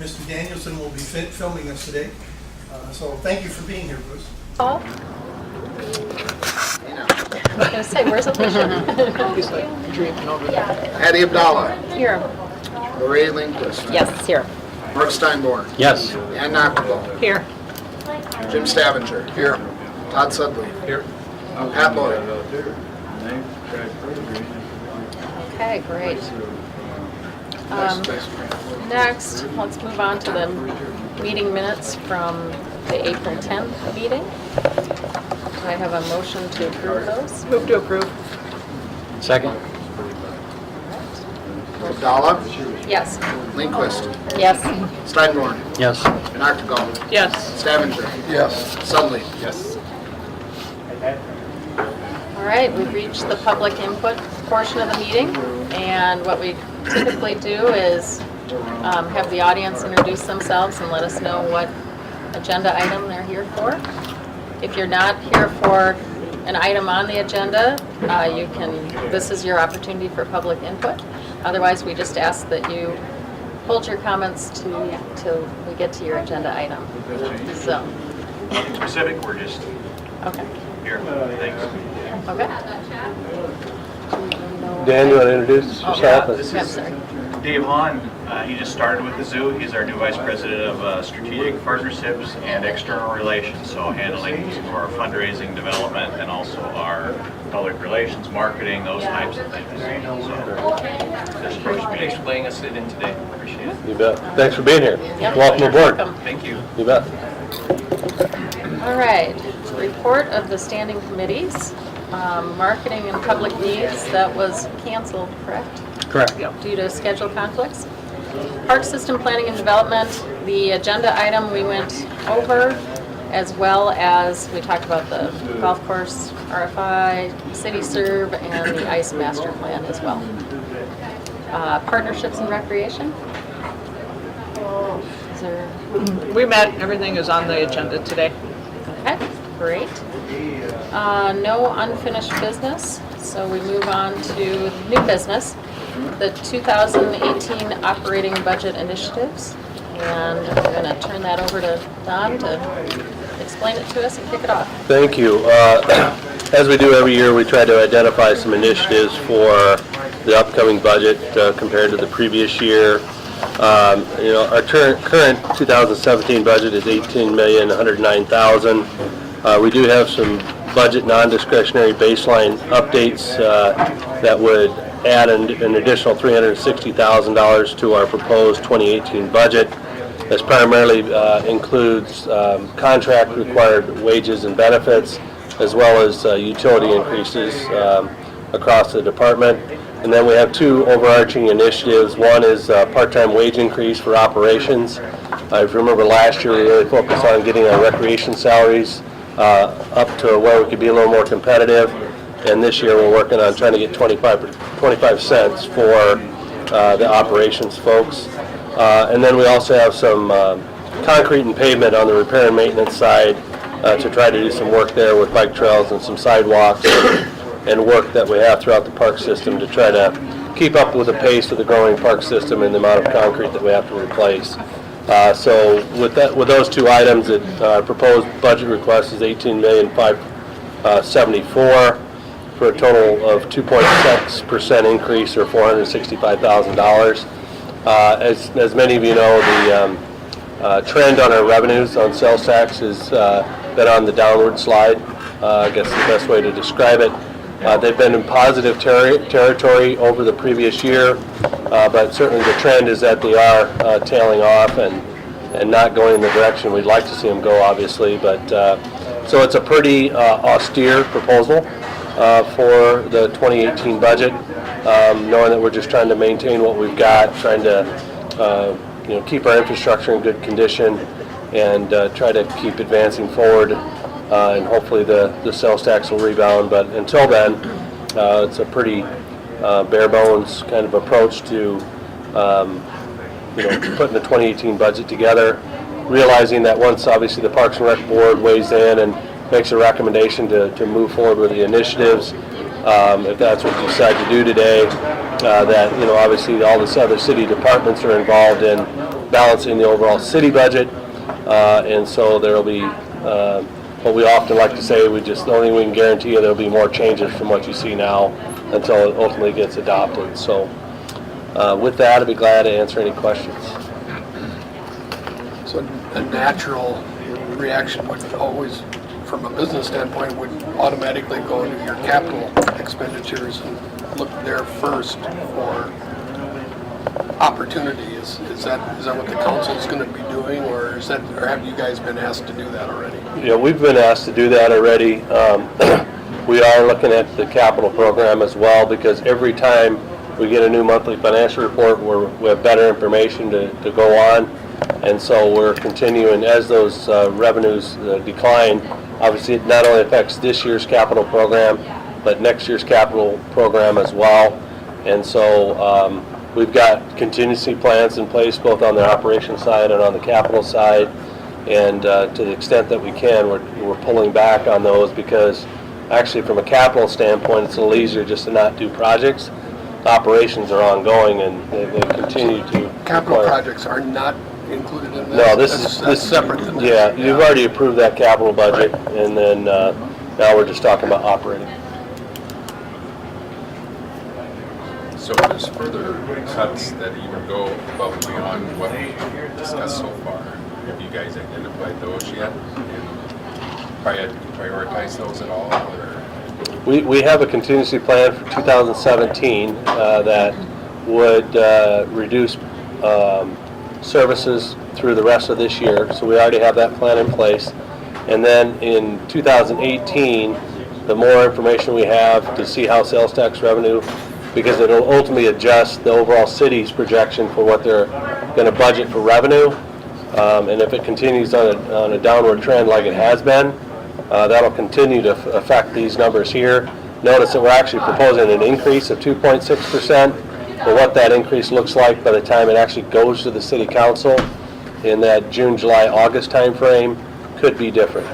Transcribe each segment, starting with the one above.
Mr. Danielson will be filming us today. So thank you for being here, Bruce. Paul? I was going to say, where's Alicia? He's like dreaming over there. Hattie Abdallah. Here. Lorraine Lindquist. Yes, here. Mark Steinborn. Yes. Ann Nachtigal. Here. Jim Stavinger. Here. Todd Sudley. Here. Pat Lloyd. Okay, great. Next, let's move on to the meeting minutes from the April 10th meeting. Do I have a motion to approve those? Move to approve. Second? Abdallah. Yes. Lindquist. Yes. Steinborn. Yes. Nachtigal. Yes. Stavinger. Yes. Sudley. Yes. All right, we've reached the public input portion of the meeting, and what we typically do is have the audience introduce themselves and let us know what agenda item they're here for. If you're not here for an item on the agenda, this is your opportunity for public input. Otherwise, we just ask that you hold your comments till we get to your agenda item. So, Nothing specific, we're just okay. here. Thanks. Okay. Dan, you want to introduce yourself? Yeah, this I'm is sorry. Dave Hahn. He just started with the zoo. He's our new Vice President of Strategic Partnerships and External Relations, so handling some of our fundraising development and also our public relations, marketing, those types of things. So, thanks for letting us sit in today. Appreciate it. You bet. Thanks for being here. Yep. Welcome aboard. Welcome. Thank you. You bet. All right, report of the standing committees. Marketing and public needs, that was canceled, correct? Correct. Due to schedule conflicts. Park system planning and development, the agenda item we went over, as well as we talked about the golf course RFI, city serve, and the ice master plan as well. Partnerships and recreation. Is there? We met. Everything is on the agenda today. Okay, great. No unfinished business, so we move on to new business, the 2018 operating budget initiatives. And I'm going to turn that over to Don to explain it to us and kick it off. Thank you. As we do every year, we try to identify some initiatives for the upcoming budget compared to the previous year. Our current 2017 budget is $18,109,000. We do have some budget non-discretionary baseline updates that would add an additional $360,000 to our proposed 2018 budget. This primarily includes contract required wages and benefits, as well as utility increases across the department. And then we have two overarching initiatives. One is part-time wage increase for operations. If you remember last year, we really focused on getting our recreation salaries up to where we could be a little more competitive. And this year we're working on trying to get 25 cents for the operations folks. And then we also have some concrete and pavement on the repair and maintenance side to try to do some work there with bike trails and some sidewalks and work that we have throughout the park system to try to keep up with the pace of the growing park system and the amount of concrete that we have to replace. So with those two items, our proposed budget request is $18,574,000 for a total of 2.6% increase, or $465,000. As many of you know, the trend on our revenues on sales tax has been on the downward slide. I guess the best way to describe it. They've been in positive territory over the previous year, but certainly the trend is that they are tailing off and not going in the direction we'd like to see them go, obviously. But so it's a pretty austere proposal for the 2018 budget, knowing that we're just trying to maintain what we've got, trying to keep our infrastructure in good condition, and try to keep advancing forward. And hopefully the sales tax will rebound. But until then, it's a pretty bare bones kind of approach to putting the 2018 budget together, realizing that once obviously the Parks and Rec Board weighs in and makes a recommendation to move forward with the initiatives, if that's what you decide to do today, that obviously all the other city departments are involved in balancing the overall city budget. And so there will be, what we often like to say, the only thing we can guarantee you, there will be more changes from what you see now until it ultimately gets adopted. So with that, I'd be glad to answer any questions. So a natural reaction would always, from a business standpoint, would automatically go to your capital expenditures and look there first for opportunity. Is that what the council is going to be doing, or have you guys been asked to do that already? Yeah, we've been asked to do that already. We are looking at the capital program as well, because every time we get a new monthly financial report, we have better information to go on. And so we're continuing, as those revenues decline, obviously it not only affects this year's capital program, but next year's capital program as well. And so we've got contingency plans in place, both on the operations side and on the capital side. And to the extent that we can, we're pulling back on those, because actually from a capital standpoint, it's a little easier just to not do projects. Operations are ongoing, and they continue to. Capital projects are not included in this? No, That's separate than that. Yeah, you've already approved that capital budget, and then now we're just talking about operating. So there's further cuts that even go above and beyond what we discussed so far. Have you guys identified those yet? And prioritize those at all? Or? We have a contingency plan for 2017 that would reduce services through the rest of this year. So we already have that plan in place. And then in 2018, the more information we have to see how sales tax revenue, because it will ultimately adjust the overall city's projection for what they're going to budget for revenue. And if it continues on a downward trend like it has been, that'll continue to affect these numbers here. Notice that we're actually proposing an increase of 2.6%, but what that increase looks like by the time it actually goes to the city council in that June, July, August time frame could be different.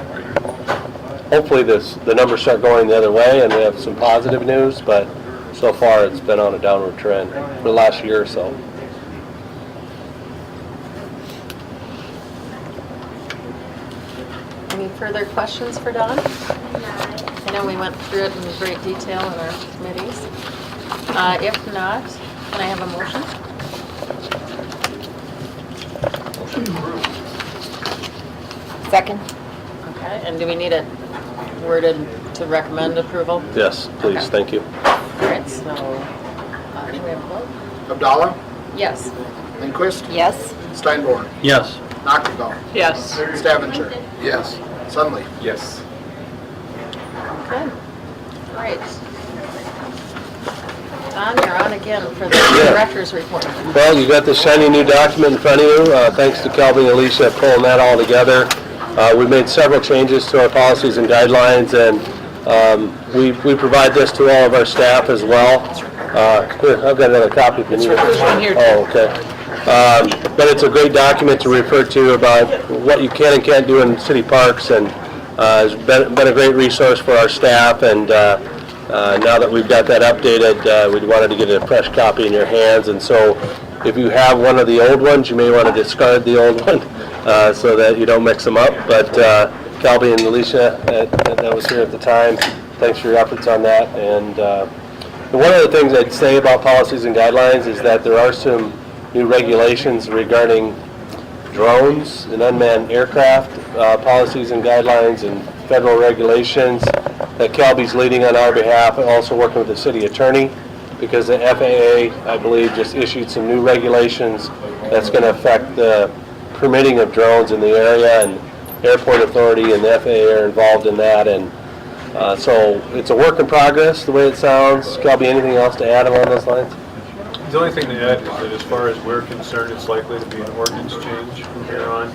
Hopefully the numbers start going the other way and we have some positive news, but so far it's been on a downward trend for the last year or so. Any further questions for Don? I know we went through it in great detail in our committees. If not, can I have a motion? Second. Okay, and do we need it worded to recommend approval? Yes, please, Okay. Thank you. All right, so, do we have a vote? Abdallah, Yes. Lindquist, Yes. Steinborn, Yes. Nachtigal, Yes. Stavinger, Yes. Sunley. Yes. Okay, great. Don, you're on again for the Yeah. director's report. Well, you got this shiny new document in front of you. Thanks to Kelby and Alicia pulling that all together. We've made several changes to our policies and guidelines, and we provide this to all of our staff as well. Here, I've got another copy if you need it. There's one here, too. Oh, okay. But it's a great document to refer to about what you can and can't do in city parks, and it's been a great resource for our staff. And now that we've got that updated, we wanted to get a fresh copy in your hands. And so if you have one of the old ones, you may want to discard the old one so that you don't mix them up. But Kelby and Alicia, that was here at the time, thanks for your efforts on that. And one of the things I'd say about policies and guidelines is that there are some new regulations regarding drones and unmanned aircraft, policies and guidelines and federal regulations that Kelby's leading on our behalf, and also working with the city attorney, because the FAA, I believe, just issued some new regulations that's going to affect the permitting of drones in the area, and Airport Authority and the FAA are involved in that. And so it's a work in progress, the way it sounds. Kelby, anything else to add along those lines? The only thing to add is that as far as we're concerned, it's likely to be an ordinance change from here on.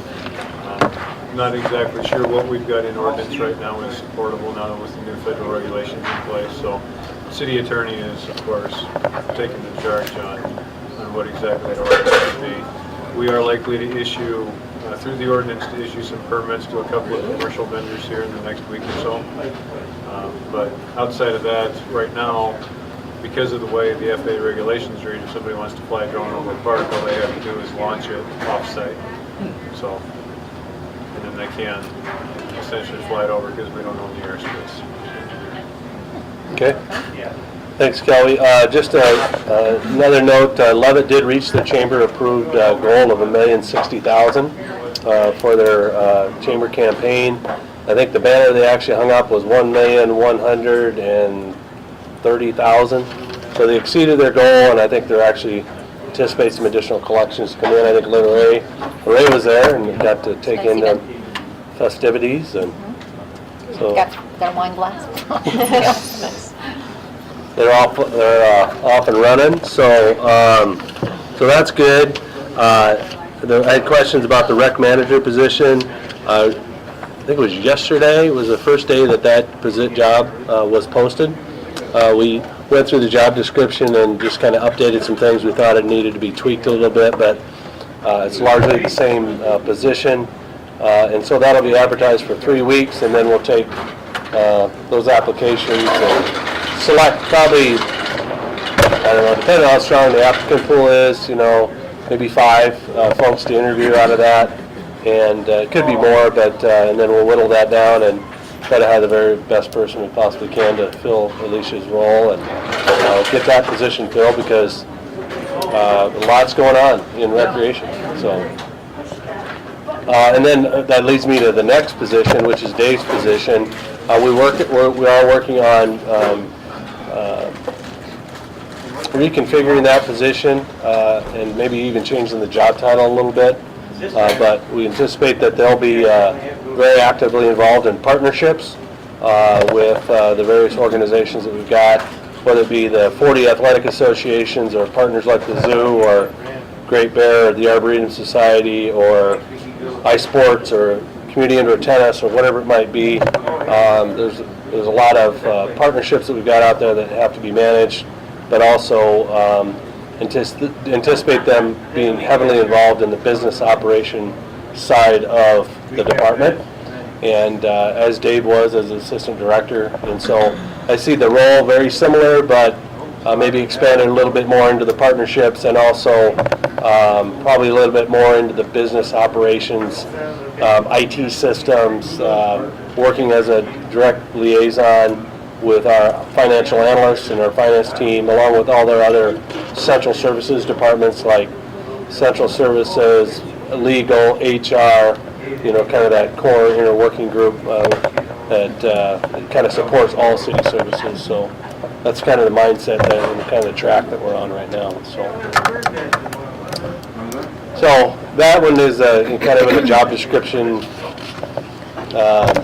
Not exactly sure what we've got in ordinance right now is supportable now with the new federal regulations in place. So the city attorney is, of course, taking the charge on what exactly that ordinance would be. We are likely to issue, through the ordinance, to issue some permits to a couple of commercial vendors here in the next week or so. But outside of that, right now, because of the way the FAA regulations read, if somebody wants to fly a drone over a park, all they have to do is launch it off-site. So, and then they can essentially fly it over because we don't own the airspace. Okay. Thanks, Kelly. Just another note, Levitt did reach the chamber-approved goal of $1,060,000 for their chamber campaign. I think the banner they actually hung up was $1,130,000. So they exceeded their goal, and I think they're actually anticipate some additional collections to come in. I think Ray was there and got to take in the festivities, and so Got their wine glass. they're off and running. So so that's good. I had questions about the rec manager position. I think it was yesterday was the first day that job was posted. We went through the job description and just kind of updated some things. We thought it needed to be tweaked a little bit, but it's largely the same position. And so that'll be advertised for 3 weeks, and then we'll take those applications and select probably, I don't know, depending on how strong the applicant pool is, maybe 5 folks to interview out of that. And it could be more, but and then we'll whittle that down and try to have the very best person we possibly can to fill Alicia's role and get that position filled, because a lot's going on in recreation. So, and then that leads me to the next position, which is Dave's position. We are working on reconfiguring that position and maybe even changing the job title a little bit. But we anticipate that they'll be very actively involved in partnerships with the various organizations that we've got, whether it be the 40 athletic associations or partners like the Zoo or Great Bear or the Arboretum Society or iSports or community indoor tennis or whatever it might be. There's a lot of partnerships that we've got out there that have to be managed, but also anticipate them being heavily involved in the business operation side of the department, and as Dave was as assistant director. And so I see the role very similar, but maybe expanded a little bit more into the partnerships, and also probably a little bit more into the business operations, IT systems, working as a direct liaison with our financial analysts and our finance team, along with all their other central services departments like central services, legal, HR, kind of that core inner working group that kind of supports all city services. So that's kind of the mindset and kind of the track that we're on right now. So that one is kind of in a job description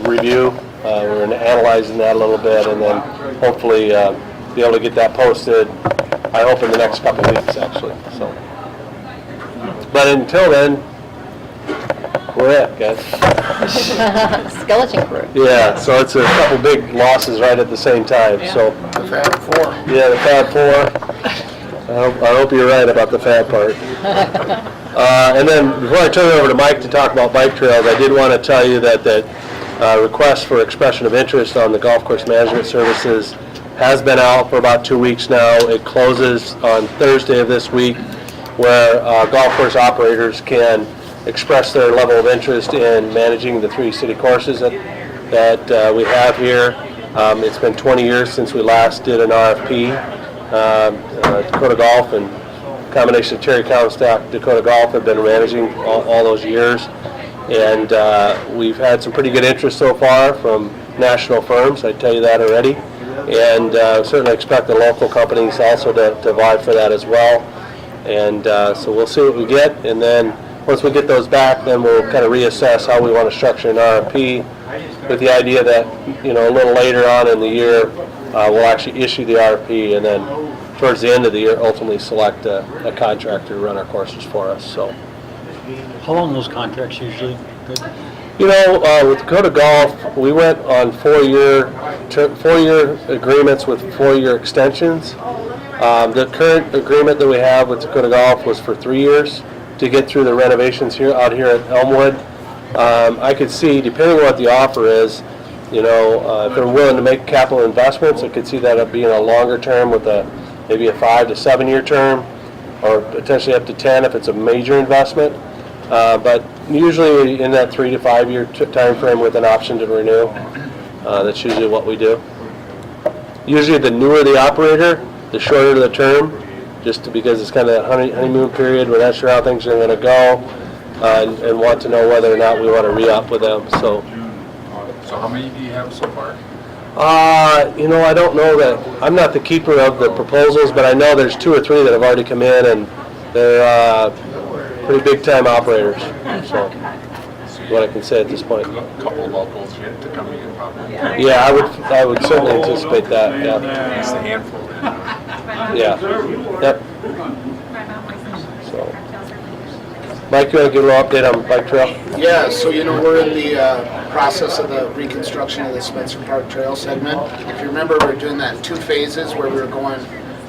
review. We're analyzing that a little bit, and then hopefully be able to get that posted, I hope in the next couple of weeks, actually. So, but until then, we're it, guys. Skeleton crew. Yeah, so it's a couple big losses right at the same time. Yeah. So The Fab Four. yeah, the Fab Four. I hope you're right about the Fab part. And then before I turn it over to Mike to talk about bike trails, I did want to tell you that request for expression of interest on the golf course management services has been out for about 2 weeks now. It closes on Thursday of this week, where golf course operators can express their level of interest in managing the 3 city courses that we have here. It's been 20 years since we last did an RFP. Dakota Golf and combination of Terry Comstock, Dakota Golf have been managing all those years. And we've had some pretty good interest so far from national firms, I tell you that already. And certainly expect the local companies also to vie for that as well. And so we'll see what we get. And then once we get those back, then we'll kind of reassess how we want to structure an RFP, with the idea that, a little later on in the year, we'll actually issue the RFP, and then towards the end of the year, ultimately select a contractor to run our courses for us. So. How long are those contracts usually? Good. With Dakota Golf, we went on 4-year agreements with 4-year extensions. The current agreement that we have with Dakota Golf was for 3 years to get through the renovations out here at Elmwood. I could see, depending on what the offer is, if they're willing to make capital investments, I could see that being a longer term with a maybe a 5 to 7 year term, or potentially up to 10 if it's a major investment. But usually in that 3 to 5 year time frame with an option to renew. That's usually what we do. Usually the newer the operator, the shorter the term, just because it's kind of that honeymoon period. We're not sure how things are going to go, and want to know whether or not we want to re-up with them. So how many do you have so far? I don't know that. I'm not the keeper of the proposals, but I know there's 2 or 3 that have already come in, and they're pretty big-time operators. So what I can say at this point. A couple of locals yet to come in, probably. Yeah, I would certainly anticipate that. Yeah. Just a handful then. Yeah. Yep. So, Mike, you want to give a little update on Bike Trail? Yeah, so we're in the process of the reconstruction of the Spencer Park Trail segment. If you remember, we were doing that in 2 phases where we were going.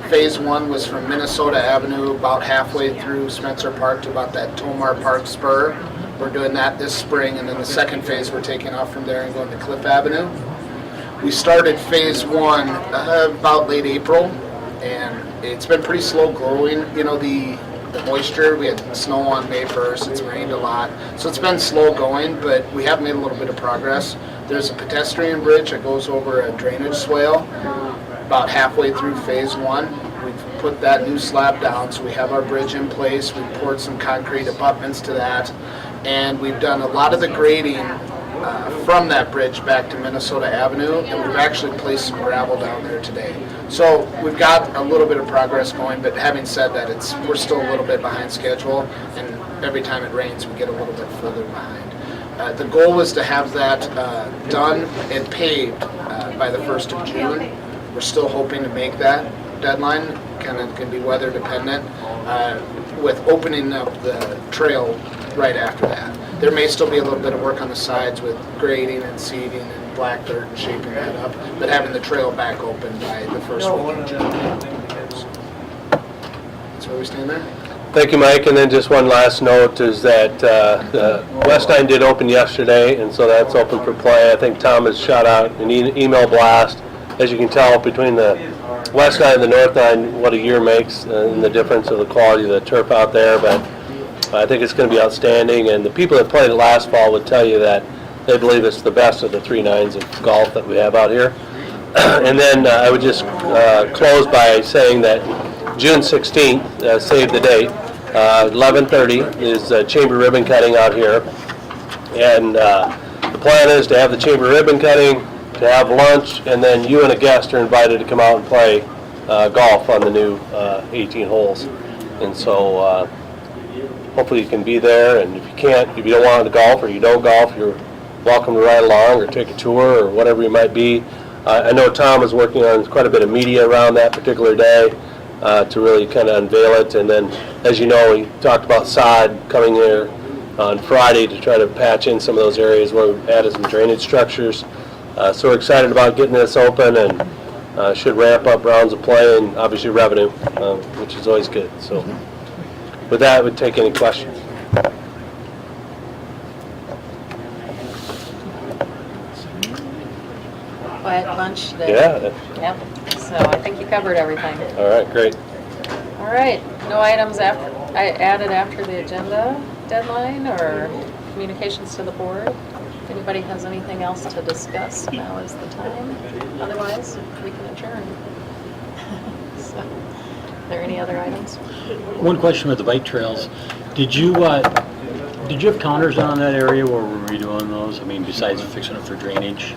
Phase 1 was from Minnesota Avenue about halfway through Spencer Park to about that Tomar Park spur. We're doing that this spring, and then the second phase we're taking off from there and going to Cliff Avenue. We started phase 1 about late April, and it's been pretty slow growing. The moisture, we had snow on May 1st, it's rained a lot, so it's been slow going, but we have made a little bit of progress. There's a pedestrian bridge that goes over a drainage swale about halfway through phase 1. We've put that new slab down, so we have our bridge in place. We've poured some concrete abutments to that, and we've done a lot of the grading from that bridge back to Minnesota Avenue, and we've actually placed some gravel down there today. So we've got a little bit of progress going, but having said that, we're still a little bit behind schedule, and every time it rains, we get a little bit further behind. The goal was to have that done and paved by the 1st of June. We're still hoping to make that deadline. Kind of can be weather dependent, with opening up the trail right after that. There may still be a little bit of work on the sides with grading and seeding and black dirt and shaping that up, but having the trail back open by the 1st week of June. That's where we stand there. Thank you, Mike. And then just one last note is that the West Nine did open yesterday, and so that's open for play. I think Tom has shot out an email blast. As you can tell, between the West Nine and the North Nine, what a year makes, and the difference of the quality of the turf out there. But I think it's going to be outstanding, and the people that played it last fall would tell you that they believe it's the best of the 3 nines of golf that we have out here. And then I would just close by saying that June 16th, save the date, 11:30 is chamber ribbon cutting out here, and the plan is to have the chamber ribbon cutting, to have lunch, and then you and a guest are invited to come out and play golf on the new 18 holes. And so hopefully you can be there, and if you can't, if you don't want to golf or you don't golf, you're welcome to ride along or take a tour or whatever you might be. I know Tom is working on quite a bit of media around that particular day to really kind of unveil it. And then, as you know, we talked about sod coming here on Friday to try to patch in some of those areas where we've added some drainage structures. So we're excited about getting this open, and should ramp up rounds of play and obviously revenue, which is always good. So with that, I would take any questions. Quiet bunch today. Yeah. Yep. So I think you covered everything. All right, great. All right. No items added after the agenda deadline or communications to the board? If anybody has anything else to discuss, now is the time. Otherwise, we can adjourn. So, are there any other items? One question with the bike trails. Did you have counters on that area where we're redoing those? I mean, besides fixing it for drainage?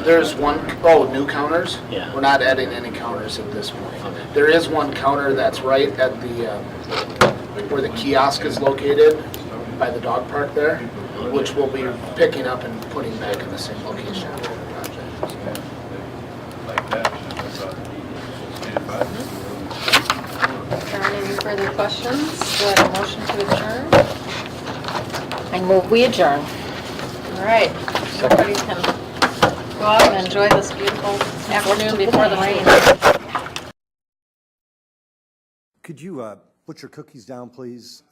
There's new counters? Yeah. We're not adding any counters at this point. Okay. There is one counter that's right at the, where the kiosk is located, by the dog park there, which we'll be picking up and putting back in the same location for the project. If there aren't any further questions, do I have a motion to adjourn? I move we adjourn. All right. Everybody can go out and enjoy this beautiful afternoon before the rain. Could you put your cookies down, please?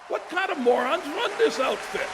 What kind of morons run this outfit?